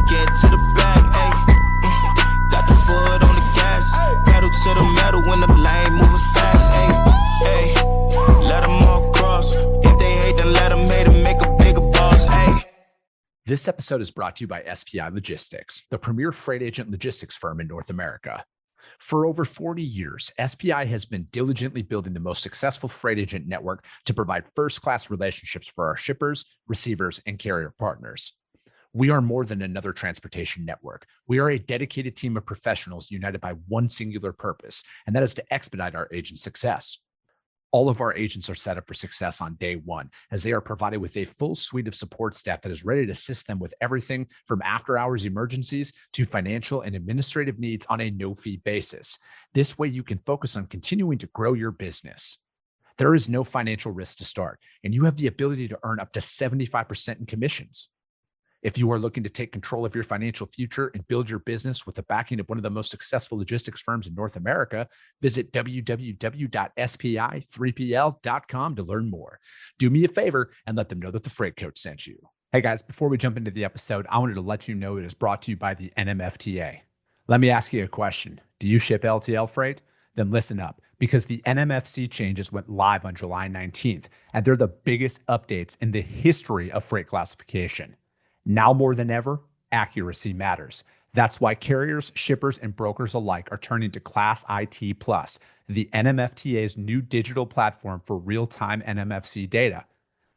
get to the bag, ayy. Got the foot on the gas, pedal to the metal when the lane moving fast, ayy. Let them all cross. If they hate, then let them hate and make a bigger boss, ayy. This episode is brought to you by SPI Logistics, the premier freight agent logistics firm in North America. For over 40 years, SPI has been diligently building the most successful freight agent network to provide first-class relationships for our shippers, receivers, and carrier partners. We are more than another transportation network. We are a dedicated team of professionals united by one singular purpose, and that is to expedite our agents' success. All of our agents are set up for success on day one, as they are provided with a full suite of support staff that is ready to assist them with everything from after-hours emergencies to financial and administrative needs on a no-fee basis. This way, you can focus on continuing to grow your business. There is no financial risk to start, and you have the ability to earn up to 75% in commissions. If you are looking to take control of your financial future and build your business with the backing of one of the most successful logistics firms in North America, visit www.spi3pl.com to learn more. Do me a favor and let them know that the Freight Coach sent you. Hey guys, before we jump into the episode, I wanted to let you know it is brought to you by the NMFTA. Let me ask you a question. Do you ship LTL freight? Then listen up, because the NMFC changes went live on July 19th, and they're the biggest updates in the history of freight classification. Now more than ever, accuracy matters. That's why carriers, shippers, and brokers alike are turning to Class IT Plus, the NMFTA's new digital platform for real-time NMFC data.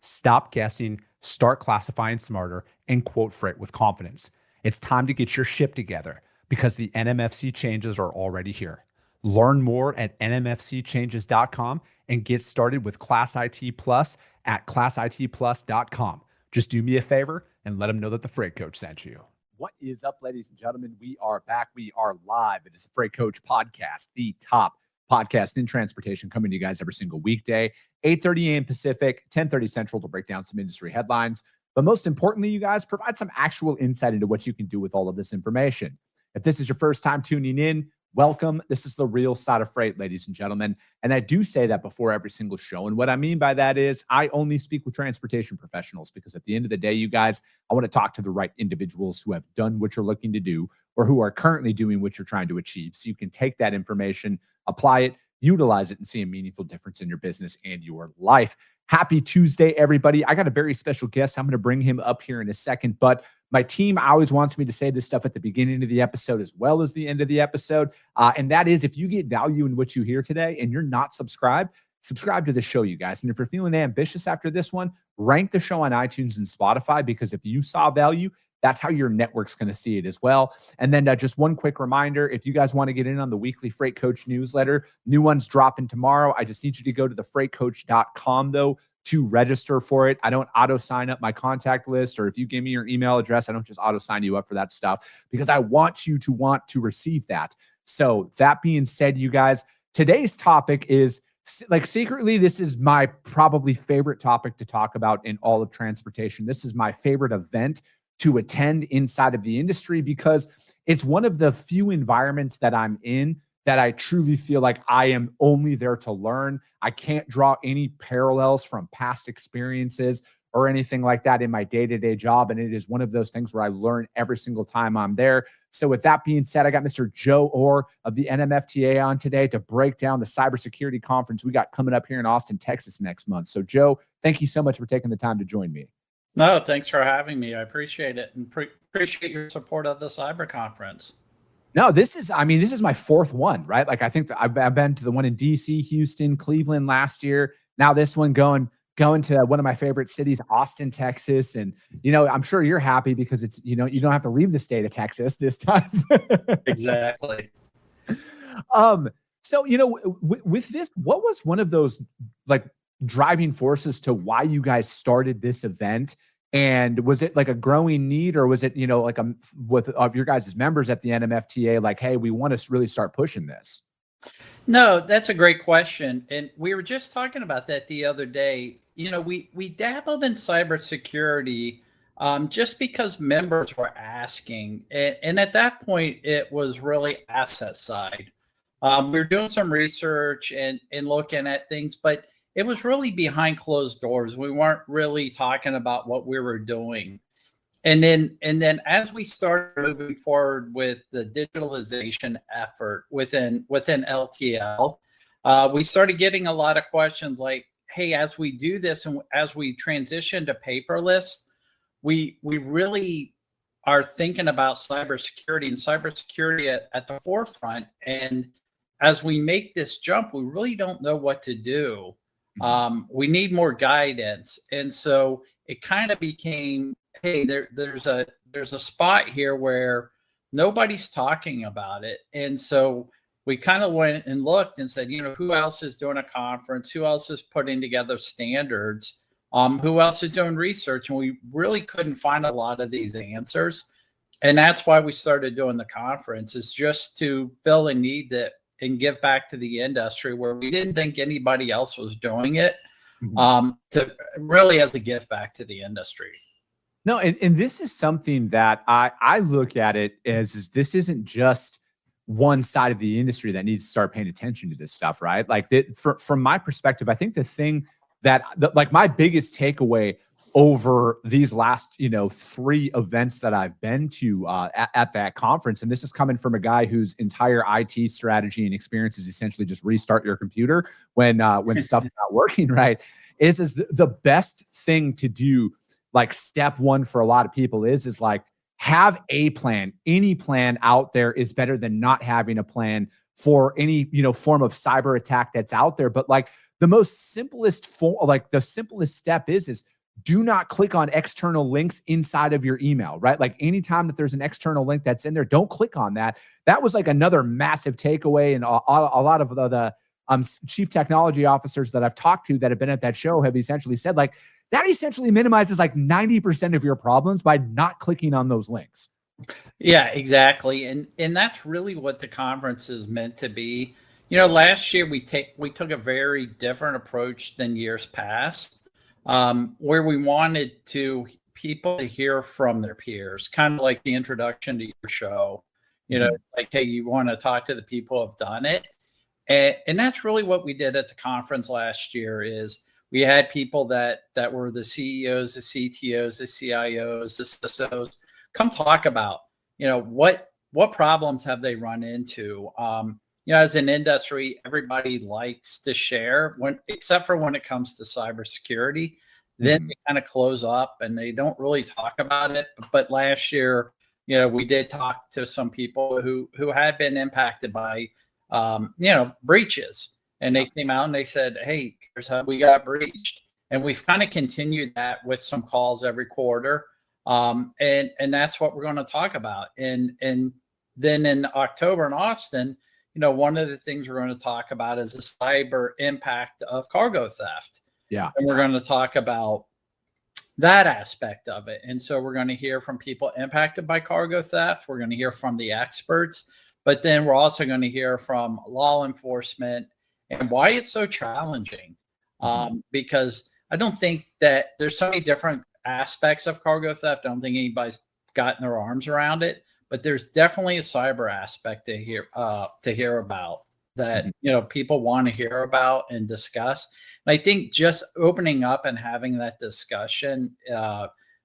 Stop guessing, start classifying smarter, and quote freight with confidence. It's time to get your ship together because the NMFC changes are already here. Learn more at nmfcchanges.com and get started with Class IT Plus at classitplus.com. Just do me a favor and let them know that the Freight Coach sent you. What is up, ladies and gentlemen? We are back. We are live. It is the Freight Coach Podcast, the top podcast in transportation, coming to you guys every single weekday, 8:30 a.m. Pacific, 10:30 Central, to break down some industry headlines. But most importantly, you guys, provide some actual insight into what you can do with all of this information. If this is your first time tuning in, welcome. This is the real side of freight, ladies and gentlemen. And I do say that before every single show. And what I mean by that is I only speak with transportation professionals, because at the end of the day, you guys, I want to talk to the right individuals who have done what you're looking to do or who are currently doing what you're trying to achieve. So you can take that information, apply it, utilize it, and see a meaningful difference in your business and your life. Happy Tuesday, everybody. I got a very special guest. I'm going to bring him up here in a second, but my team always wants me to say this stuff at the beginning of the episode as well as the end of the episode. And that is, if you get value in what you hear today and you're not subscribed, subscribe to the show, you guys. And if you're feeling ambitious after this one, rank the show on iTunes and Spotify, because if you saw value, that's how your network's going to see it as well. And then just one quick reminder, if you guys want to get in on the weekly Freight Coach newsletter, new ones dropping tomorrow. I just need you to go to thefreightcoach.com, though, to register for it. I don't auto sign up my contact list, or if you give me your email address, I don't just auto sign you up for that stuff, because I want you to want to receive that. So that being said, you guys, today's topic is, like, secretly, this is my probably favorite topic to talk about in all of transportation. This is my favorite event to attend inside of the industry, because it's one of the few environments that I'm in that I truly feel like I am only there to learn. I can't draw any parallels from past experiences or anything like that in my day-to-day job. And it is one of those things where I learn every single time I'm there. So with that being said, I got Mr. Joe Ohr of the NMFTA on today to break down the cybersecurity conference we got coming up here in Austin, Texas next month. So Joe, thank you so much for taking the time to join me. No, thanks for having me. I appreciate it, and appreciate your support of the Cyber Conference. No, this is my fourth one, right? Like, I think that I've been to the one in DC, Houston, Cleveland last year. Now this one going to one of my favorite cities, Austin, Texas. And, I'm sure you're happy because it's, you don't have to leave the state of Texas this time. Exactly. So, with this, what was one of those like driving forces to why you guys started this event? And was it like a growing need, or was it, like with your guys' members at the NMFTA, like, hey, we want to really start pushing this? No, that's a great question. And we were just talking about that the other day. We dabbled in cybersecurity just because members were asking. And at that point, it was really asset side. We were doing some research and looking at things, but it was really behind closed doors. We weren't really talking about what we were doing. And then as we started moving forward with the digitalization effort within LTL, we started getting a lot of questions like, hey, as we do this and as we transition to paperless, we really are thinking about cybersecurity and cybersecurity at the forefront. And as we make this jump, we really don't know what to do. We need more guidance. And so it kind of became, hey, there's a spot here where nobody's talking about it. And so we kind of went and looked and said, who else is doing a conference? Who else is putting together standards? Who else is doing research? And we really couldn't find a lot of these answers. And that's why we started doing the conference, is just to fill a need that and give back to the industry where we didn't think anybody else was doing it, to really as a gift back to the industry. No, and this is something that I look at it as is this isn't just one side of the industry that needs to start paying attention to this stuff, right? Like from my perspective, I think the thing that like my biggest takeaway over these last 3 events that I've been to at that conference, and this is coming from a guy whose entire IT strategy and experience is essentially just restart your computer when stuff's not working right, is the best thing to do. Like step one for a lot of people is like have a plan. Any plan out there is better than not having a plan for any form of cyber attack that's out there. But like the most simplest the simplest step is do not click on external links inside of your email, right? Like anytime that there's an external link that's in there, don't click on that. That was like another massive takeaway. And a lot of the chief technology officers that I've talked to that have been at that show have essentially said like, that essentially minimizes like 90% of your problems by not clicking on those links. Yeah, exactly. And that's really what the conference is meant to be. Last year we took a very different approach than years past, where we wanted people to hear from their peers, kind of like the introduction to your show, like, hey, you want to talk to the people who have done it. And that's really what we did at the conference last year. Is we had people that were the CEOs, the CTOs, the CIOs, the CISOs come talk about, what problems have they run into? As an industry, everybody likes to share except for when it comes to cybersecurity. Then they kind of close up and they don't really talk about it. But last year, we did talk to some people who had been impacted by, breaches. And they came out and they said, hey, here's how we got breached. And we've kind of continued that with some calls every quarter. And that's what we're going to talk about. And then in October in Austin, one of the things we're going to talk about is the cyber impact of cargo theft. Yeah. And we're going to talk about that aspect of it. And so we're going to hear from people impacted by cargo theft. We're going to hear from the experts, but then we're also going to hear from law enforcement and why it's so challenging. Because I don't think that there's so many different aspects of cargo theft. I don't think anybody's gotten their arms around it, but there's definitely a cyber aspect to hear about that, people want to hear about and discuss. And I think just opening up and having that discussion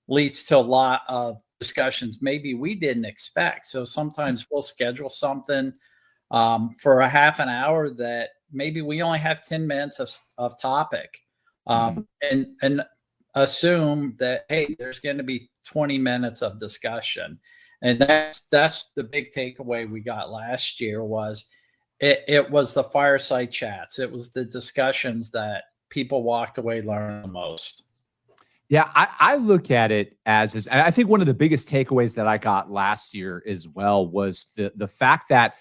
leads to a lot of discussions maybe we didn't expect. So sometimes we'll schedule something for a half an hour that maybe we only have 10 minutes of topic, and assume that, hey, there's going to be 20 minutes of discussion. And that's the big takeaway we got last year was it was the fireside chats. It was the discussions that people walked away learning the most. Yeah, I look at it as I think one of the biggest takeaways that I got last year as well was the fact that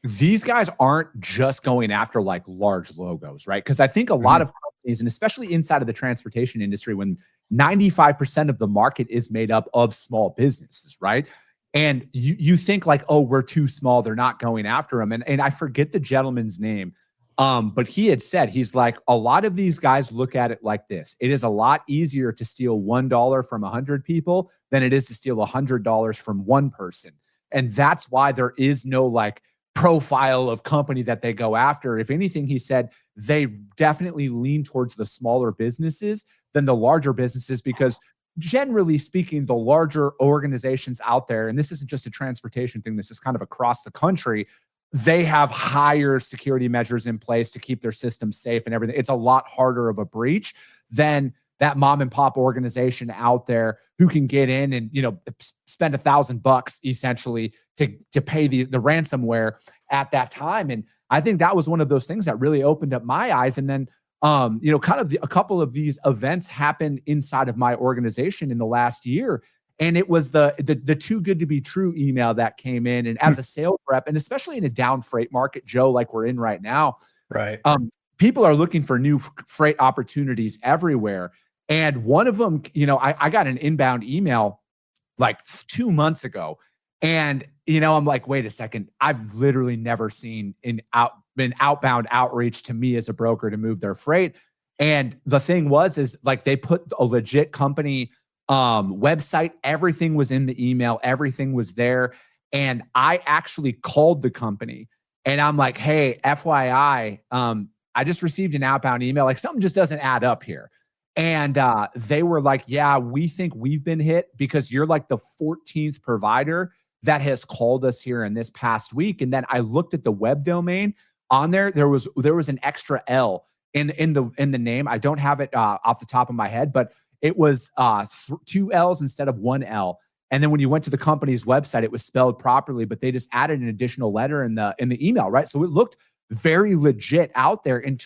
these guys aren't just going after like large logos, right? Because I think a lot of companies, and especially inside of the transportation industry, when 95% of the market is made up of small businesses, right? And you think like, oh, we're too small, they're not going after them. And I forget the gentleman's name, but he had said, he's like, a lot of these guys look at it like this. It is a lot easier to steal $1 from 100 people than it is to steal $100 from one person. And that's why there is no like profile of company that they go after. If anything, he said, they definitely lean towards the smaller businesses than the larger businesses, because generally speaking, the larger organizations out there, and this isn't just a transportation thing, this is kind of across the country, they have higher security measures in place to keep their systems safe and everything. It's a lot harder of a breach than that mom and pop organization out there who can get in and, spend $1,000 essentially to pay the ransomware at that time. And I think that was one of those things that really opened up my eyes. And then, a couple of these events happened inside of my organization in the last year. And it was the too good to be true email that came in. And as a sales rep, and especially in a down freight market, Joe, like we're in right now, right? People are looking for new freight opportunities everywhere. And one of them, I got an inbound email like 2 months ago. And, I'm like, wait a second, I've literally never seen an outbound outreach to me as a broker to move their freight. And the thing is like they put a legit company website, everything was in the email, everything was there. And I actually called the company and I'm like, hey, FYI, I just received an outbound email. Like something just doesn't add up here. And they were like, yeah, we think we've been hit because you're like the 14th provider that has called us here in this past week. And then I looked at the web domain on there. There was an extra L in the name. I don't have it off the top of my head, but it was 2 L's instead of 1 L. And then when you went to the company's website, it was spelled properly, but they just added an additional letter in the email, right? So it looked very legit out there. And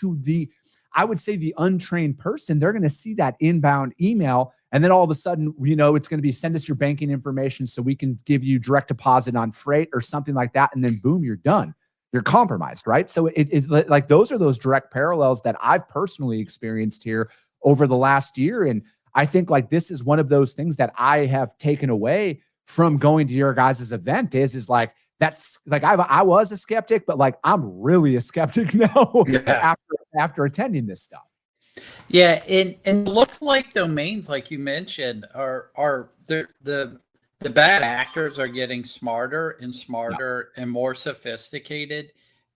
I would say the untrained person, they're going to see that inbound email. And then all of a sudden, it's going to be send us your banking information so we can give you direct deposit on freight or something like that. And then boom, you're done. You're compromised, right? So it is like those are those direct parallels that I've personally experienced here over the last year. And I think like this is one of those things that I have taken away from going to your guys' event is like, that's like, I was a skeptic, but like, I'm really a skeptic now after attending this stuff. Yeah. And lookalike domains, like you mentioned, are the bad actors are getting smarter and smarter and more sophisticated.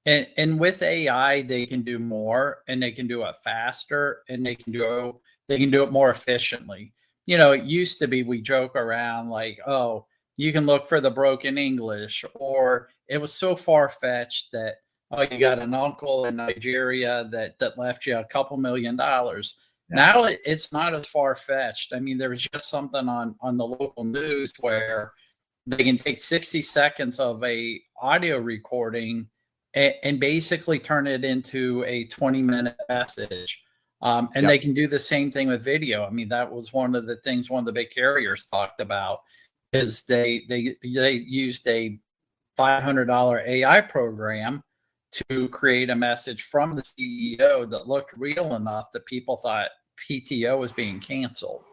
And with AI, they can do more and they can do it faster and they can do it more efficiently. It used to be, we joke around like, oh, you can look for the broken English, or it was so far-fetched that, oh, you got an uncle in Nigeria that left you a couple $1 million. Yeah. Now it's not as far-fetched. I mean, there was just something on the local news where they can take 60 seconds of a audio recording and basically turn it into a 20-minute message. And they can do the same thing with video. I mean, that was one of the things one of the big carriers talked about is they used a $500 AI program to create a message from the CEO that looked real enough that people thought PTO was being canceled.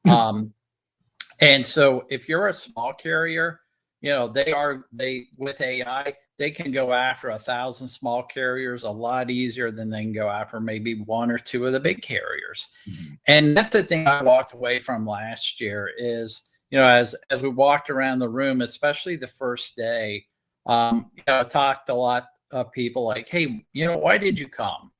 And so if you're a small carrier, they with AI, they can go after 1,000 small carriers a lot easier than they can go after maybe 1 or 2 of the big carriers. Mm-hmm. And that's the thing I walked away from last year is, as we walked around the room, especially the first day, I talked to a lot of people like, hey, why did you come?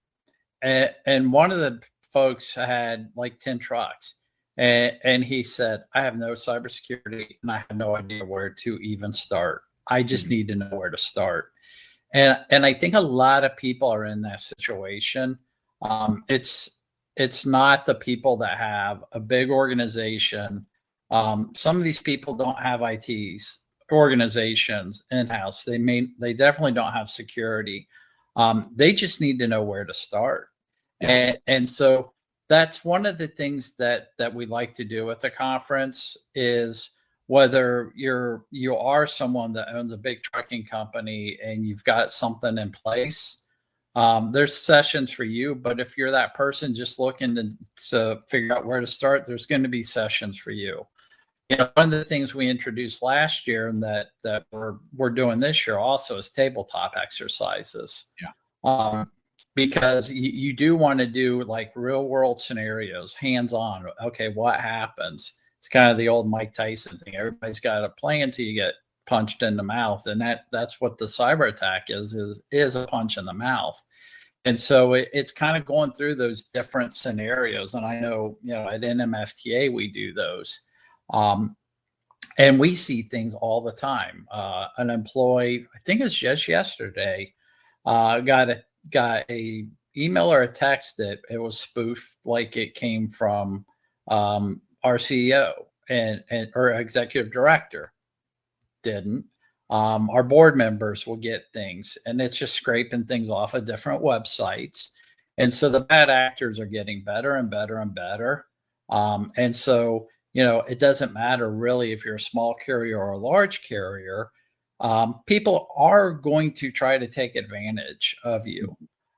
And one of the folks had like 10 trucks. And he said, I have no cybersecurity and I have no idea where to even start. I just need to know where to start. And I think a lot of people are in that situation. It's not the people that have a big organization. Some of these people don't have ITs, organizations in-house. They definitely don't have security. They just need to know where to start. Yeah. And so that's one of the things that we like to do at the conference is whether you are someone that owns a big trucking company and you've got something in place, there's sessions for you. But if you're that person just looking to figure out where to start, there's going to be sessions for you. One of the things we introduced last year and that we're doing this year also is tabletop exercises. Yeah. Because you do want to do like real world scenarios, hands-on. Okay, what happens? It's kind of the old Mike Tyson thing. Everybody's got a plan till you get punched in the mouth. And that's what the cyber attack is a punch in the mouth. And so it's kind of going through those different scenarios. And I know, at NMFTA, we do those. And we see things all the time. An employee, I think it's just yesterday, got a email or a text that it was spoofed, like it came from our CEO and or executive director. Didn't. Our board members will get things, and it's just scraping things off of different websites. And so the bad actors are getting better and better and better. And so, it doesn't matter really if you're a small carrier or a large carrier. People are going to try to take advantage of you.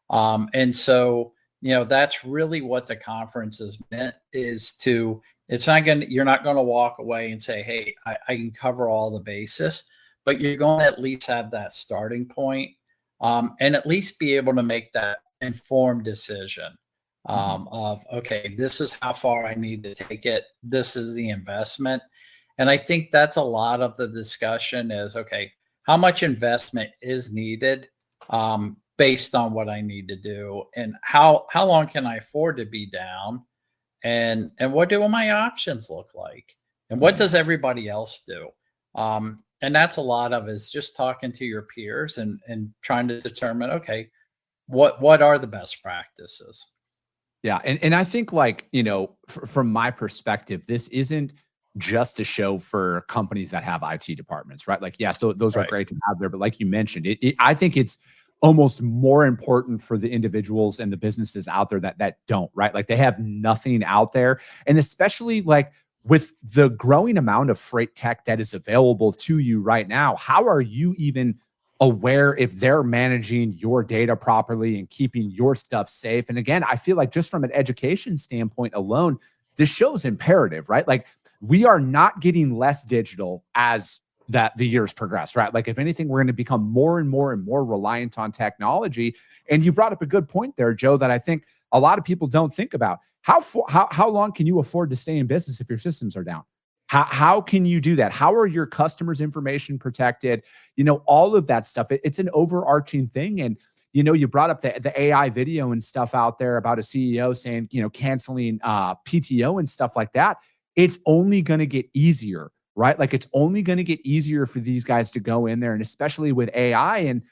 And so, that's really what the conference is meant, is to, you're not going to walk away and say, hey, I can cover all the bases, but you're going to at least have that starting point, and at least be able to make that informed decision of, okay, this is how far I need to take it. This is the investment. And I think that's a lot of the discussion is, okay, how much investment is needed based on what I need to do, and how long can I afford to be down, and what do my options look like, and what does everybody else do? And that's a lot of is just talking to your peers and trying to determine, okay, what are the best practices? Yeah. And I think, like, from my perspective, this isn't just a show for companies that have IT departments, right? Like, yes, those are Right. great to have there. But like you mentioned, I think it's almost more important for the individuals and the businesses out there that don't, right? Like, they have nothing out there. And especially, like, with the growing amount of freight tech that is available to you right now, how are you even aware if they're managing your data properly and keeping your stuff safe? And again, I feel like just from an education standpoint alone, this show's imperative, right? Like, we are not getting less digital as that the years progress, right? Like, if anything, we're going to become more and more and more reliant on technology. And you brought up a good point there, Joe, that I think a lot of people don't think about. How long can you afford to stay in business if your systems are down? How can you do that? How are your customers' information protected? All of that stuff. It's an overarching thing. And you brought up the AI video and stuff out there about a CEO saying, canceling PTO and stuff like that. It's only going to get easier, right? Like, it's only going to get easier for these guys to go in there, and especially with AI. And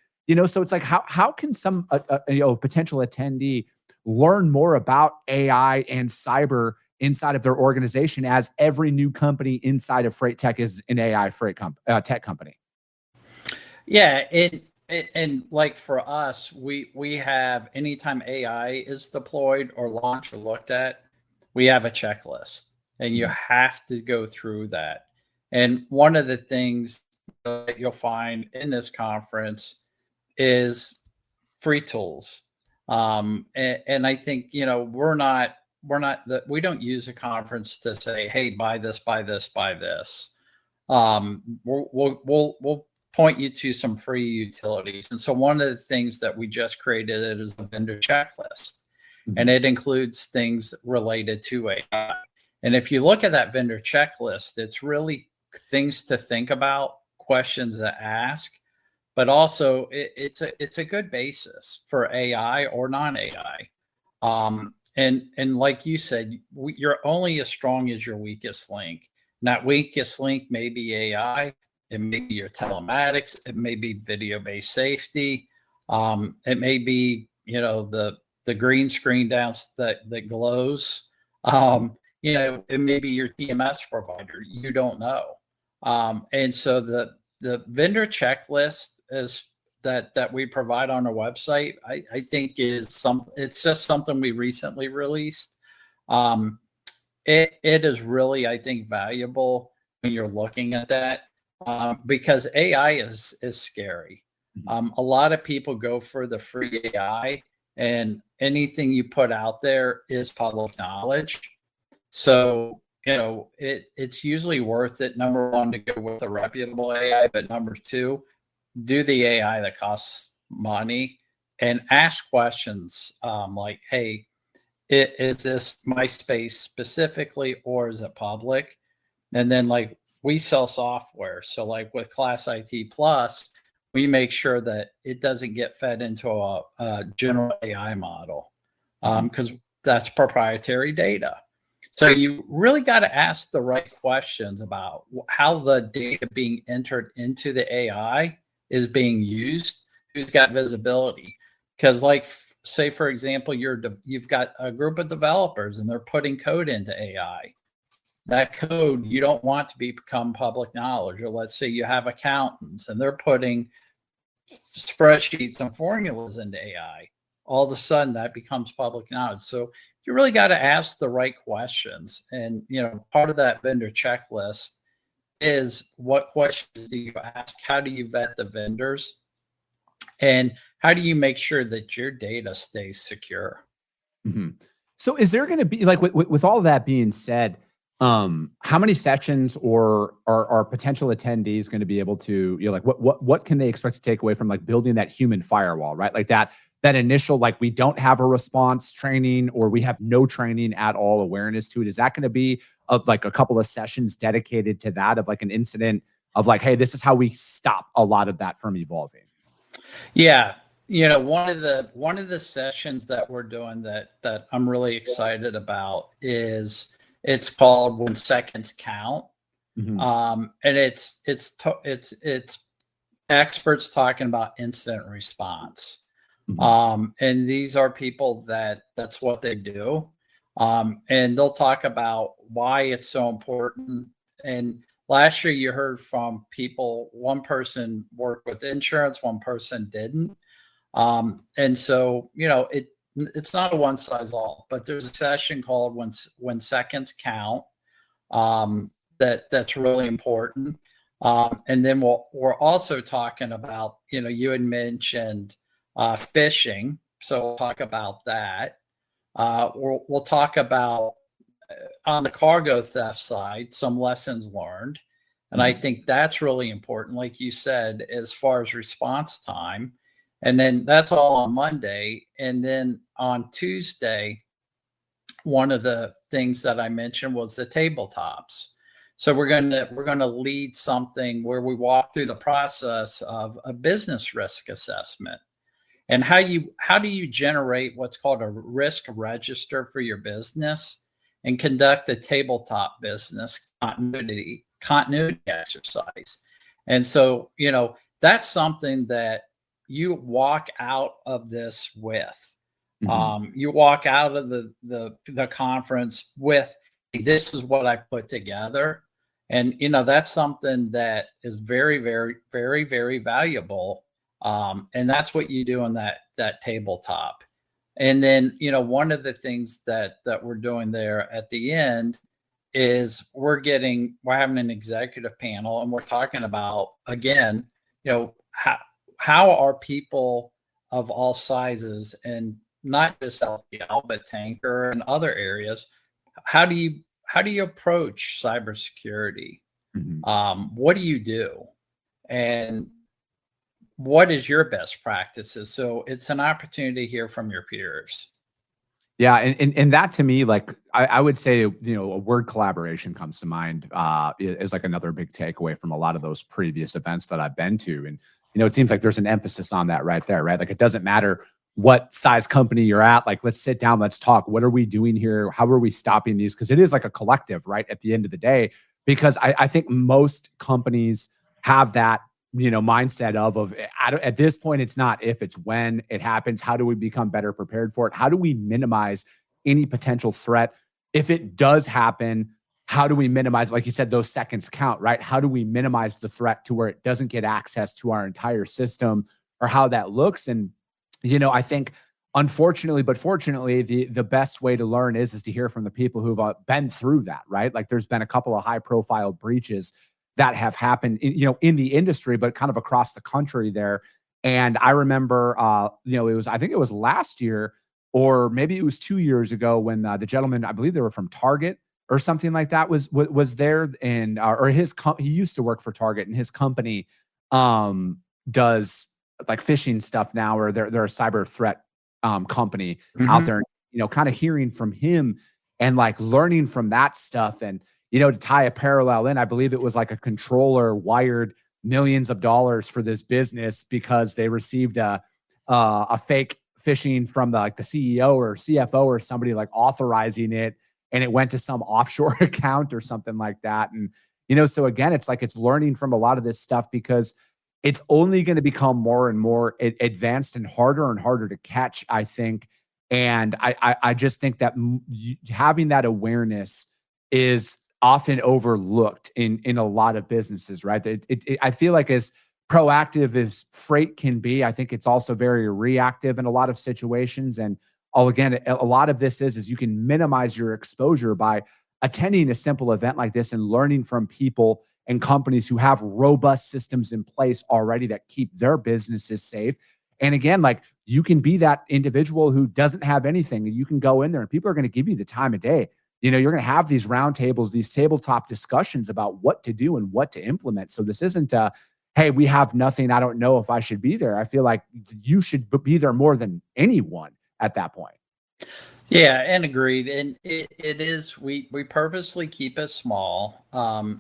so it's like, how can some potential attendee learn more about AI and cyber inside of their organization, as every new company inside of freight tech is an AI tech company? Yeah, and like for us, we have, anytime AI is deployed or launched or looked at, we have a checklist, and you have to go through that. And one of the things that you'll find in this conference is free tools. And I think, we don't use a conference to say, hey, buy this, buy this, buy this. We'll point you to some free utilities. And so one of the things that we just created is the vendor checklist, and it includes things related to AI. And if you look at that vendor checklist, it's really things to think about, questions to ask, but also it's a good basis for AI or non-AI. And like you said, you're only as strong as your weakest link. And that weakest link may be AI, it may be your telematics, it may be video-based safety, it may be the green screen down that glows. It may be your TMS provider. You don't know. And so the vendor checklist is that we provide on our website, I think it's just something we recently released. It is really, I think, valuable when you're looking at that, because AI is scary. A lot of people go for the free AI, and anything you put out there is public knowledge. So, it's usually worth it, number one, to go with a reputable AI, but number two, do the AI that costs money and ask questions like, hey, is this my space specifically, or is it public? And then, like, we sell software. So like with Class IT Plus, we make sure that it doesn't get fed into a general AI model, because that's proprietary data. So you really got to ask the right questions about how the data being entered into the AI is being used, who's got visibility. Because, like, say for example, you've got a group of developers and they're putting code into AI. That code you don't want to become public knowledge. Or let's say you have accountants and they're putting spreadsheets and formulas into AI. All of a sudden that becomes public knowledge. So you really got to ask the right questions. And, part of that vendor checklist is, what questions do you ask? How do you vet the vendors? And how do you make sure that your data stays secure? So is there going to be, like, with all that being said, how many sessions or are potential attendees going to be able to, like, what can they expect to take away from, like, building that human firewall, right? Like that initial, like, we don't have a response training or we have no training at all awareness to it. Is that going to be like a couple of sessions dedicated to that, of like an incident of like, hey, this is how we stop a lot of that from evolving? Yeah. One of the sessions that we're doing that I'm really excited about is, it's called When Seconds Count. And it's experts talking about incident response. And these are people that's what they do. And they'll talk about why it's so important. And last year you heard from people, one person worked with insurance, one person didn't. And so, it's not a one size all, but there's a session called When Seconds Count. That's really important. And then we're also talking about, you had mentioned phishing. So we'll talk about that. We'll talk about, on the cargo theft side, some lessons learned. And I think that's really important, like you said, as far as response time. And then that's all on Monday. And then on Tuesday, one of the things that I mentioned was the tabletops. So we're going to lead something where we walk through the process of a business risk assessment, and how do you generate what's called a risk register for your business, and conduct a tabletop business continuity exercise. And so, that's something that you walk out of this with. You walk out of the conference with, hey, this is what I put together. And, that's something that is very, very, very, very valuable. And that's what you do on that tabletop. And then, one of the things that we're doing there at the end is we're having an executive panel, and we're talking about, again, how are people of all sizes, and not just LPL, but tanker and other areas, how do you approach cybersecurity? What do you do? And what is your best practices? So it's an opportunity to hear from your peers. Yeah. And that, to me, like, I would say, a word collaboration comes to mind, is like another big takeaway from a lot of those previous events that I've been to. And, it seems like there's an emphasis on that right there, right? Like, it doesn't matter what size company you're at. Like, let's sit down, let's talk. What are we doing here? How are we stopping these? Because it is like a collective, right? At the end of the day, because I think most companies have that, mindset of at this point, it's not if, it's when it happens. How do we become better prepared for it? How do we minimize any potential threat? If it does happen, how do we minimize, like you said, those seconds count, right? How do we minimize the threat to where it doesn't get access to our entire system, or how that looks? And, I think, unfortunately, but fortunately, the best way to learn is to hear from the people who've been through that, right? Like, there's been a couple of high profile breaches that have happened, in the industry, but kind of across the country there. And I remember, I think it was last year, or maybe it was 2 years ago, when the gentleman, I believe they were from Target or something like that, was there, and he used to work for Target, and his company does like phishing stuff now, or they're a cyber threat company out there, kind of hearing from him and like learning from that stuff. And, to tie a parallel in, I believe it was like a controller wired millions of dollars for this business because they received a fake phishing from the CEO or CFO or somebody like authorizing it, and it went to some offshore account or something like that. And, so again, it's like, it's learning from a lot of this stuff because it's only going to become more and more advanced and harder to catch, I think. And I just think that having that awareness is often overlooked in a lot of businesses, right? I feel like as proactive as freight can be, I think it's also very reactive in a lot of situations. And again, a lot of this is you can minimize your exposure by attending a simple event like this and learning from people and companies who have robust systems in place already that keep their businesses safe. And again, like, you can be that individual who doesn't have anything, and you can go in there and people are going to give you the time of day. You're going to have these roundtables, these tabletop discussions about what to do and what to implement. So this isn't hey, we have nothing, I don't know if I should be there. I feel like you should be there more than anyone at that point. Yeah, and agreed. And it is, we purposely keep it small.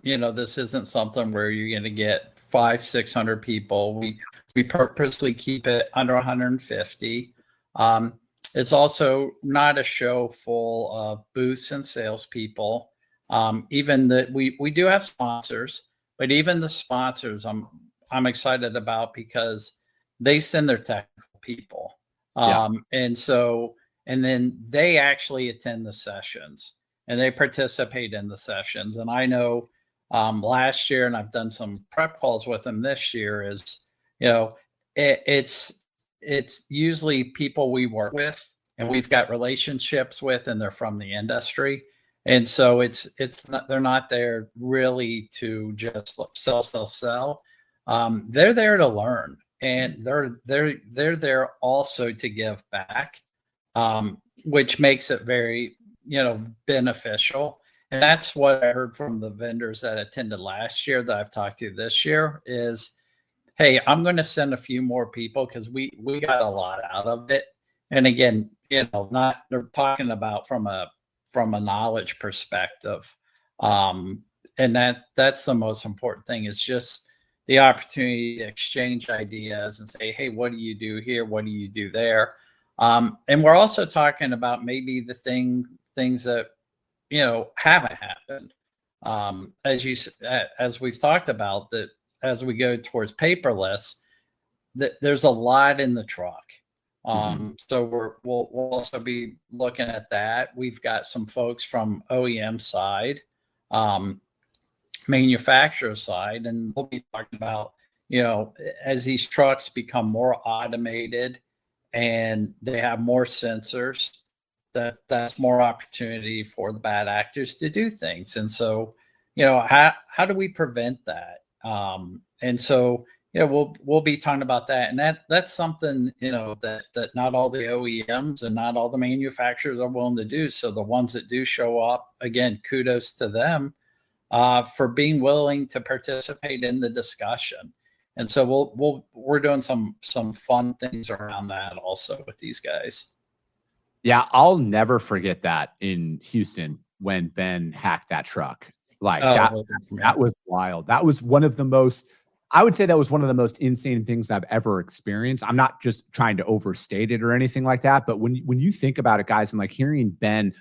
This isn't something where you're going to get 500-600 people. We purposely keep it under 150. It's also not a show full of booths and salespeople. Even that we do have sponsors, but even the sponsors I'm excited about because they send their technical people. And then they actually attend the sessions and they participate in the sessions. And I know last year, and I've done some prep calls with them this year, is, it's usually people we work with and we've got relationships with, and they're from the industry. And so it's not, they're not there really to just sell. They're there to learn, and they're there also to give back. Which makes it very, beneficial. And that's what I heard from the vendors that attended last year that I've talked to this year is, hey, I'm going to send a few more people because we got a lot out of it. And again, not, they're talking about from a knowledge perspective. And that's the most important thing, is just the opportunity to exchange ideas and say, hey, what do you do here? What do you do there? And we're also talking about maybe the things that, haven't happened. As we've talked about, that as we go towards paperless, that there's a lot in the truck. So we'll also be looking at that. We've got some folks from OEM side, manufacturer side, and we'll be talking about, as these trucks become more automated and they have more sensors, that's more opportunity for the bad actors to do things. And so, how do we prevent that? And so, we'll be talking about that. And that's something, that not all the OEMs and not all the manufacturers are willing to do. So the ones that do show up, again, kudos to them for being willing to participate in the discussion. And so we're doing some fun things around that also with these guys. Yeah, I'll never forget that in Houston when Ben hacked that truck. That was wild. That was one of the most, I would say that was one of the most insane things I've ever experienced. I'm not just trying to overstate it or anything like that, but when you think about it, guys, and like hearing Ben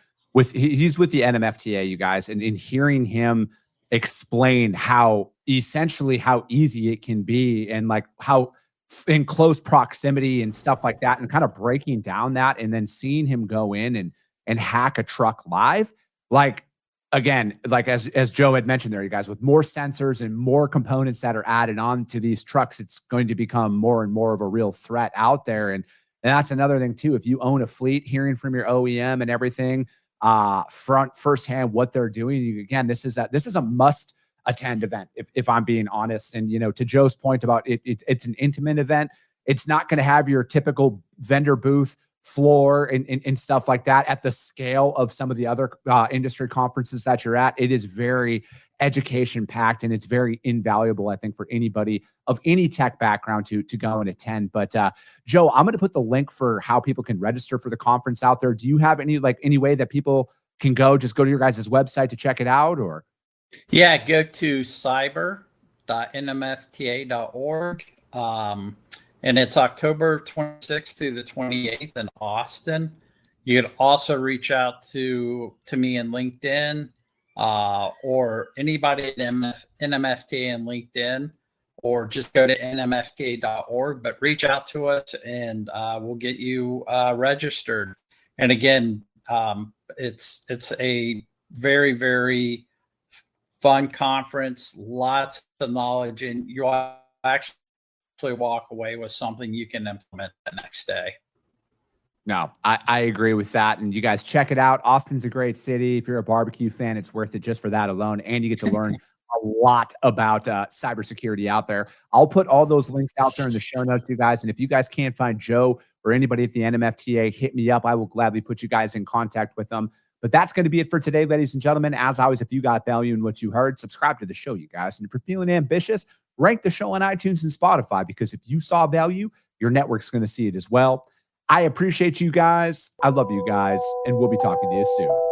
he's with the NMFTA, you guys, and in hearing him explain how easy it can be, and like how in close proximity and stuff like that, and kind of breaking down that, and then seeing him go in and hack a truck live, like, again, like as Joe had mentioned there, you guys, with more sensors and more components that are added on to these trucks, it's going to become more and more of a real threat out there. And that's another thing too. If you own a fleet, hearing from your OEM and everything, firsthand what they're doing, again, this is a must attend event, if I'm being honest. And to Joe's point about it's an intimate event. It's not going to have your typical vendor booth floor and stuff like that at the scale of some of the other industry conferences that you're at. It is very education packed, and it's very invaluable, I think, for anybody of any tech background to go and attend. But Joe, I'm going to put the link for how people can register for the conference out there. Do you have any way that people can go? Just go to your guys' website to check it out, or? Yeah, go to cyber.NMFTA nmfta.org. And it's October 26th through the 28th in Austin. You could also reach out to me in LinkedIn, or anybody at NMFTA in LinkedIn, or just go to nmfta.org, but reach out to us and we'll get you registered. And again, it's a very, very fun conference, lots of knowledge, and you'll actually walk away with something you can implement the next day. No, I agree with that. And you guys check it out. Austin's a great city. If you're a barbecue fan, it's worth it just for that alone. And you get to learn a lot about cybersecurity out there. I'll put all those links out there in the show notes, you guys. And if you guys can't find Joe or anybody at the NMFTA, hit me up. I will gladly put you guys in contact with them. But that's going to be it for today, ladies and gentlemen. As always, if you got value in what you heard, subscribe to the show, you guys. And if you're feeling ambitious, rank the show on iTunes and Spotify, because if you saw value, your network's going to see it as well. I appreciate you guys. I love you guys, and we'll be talking to you soon.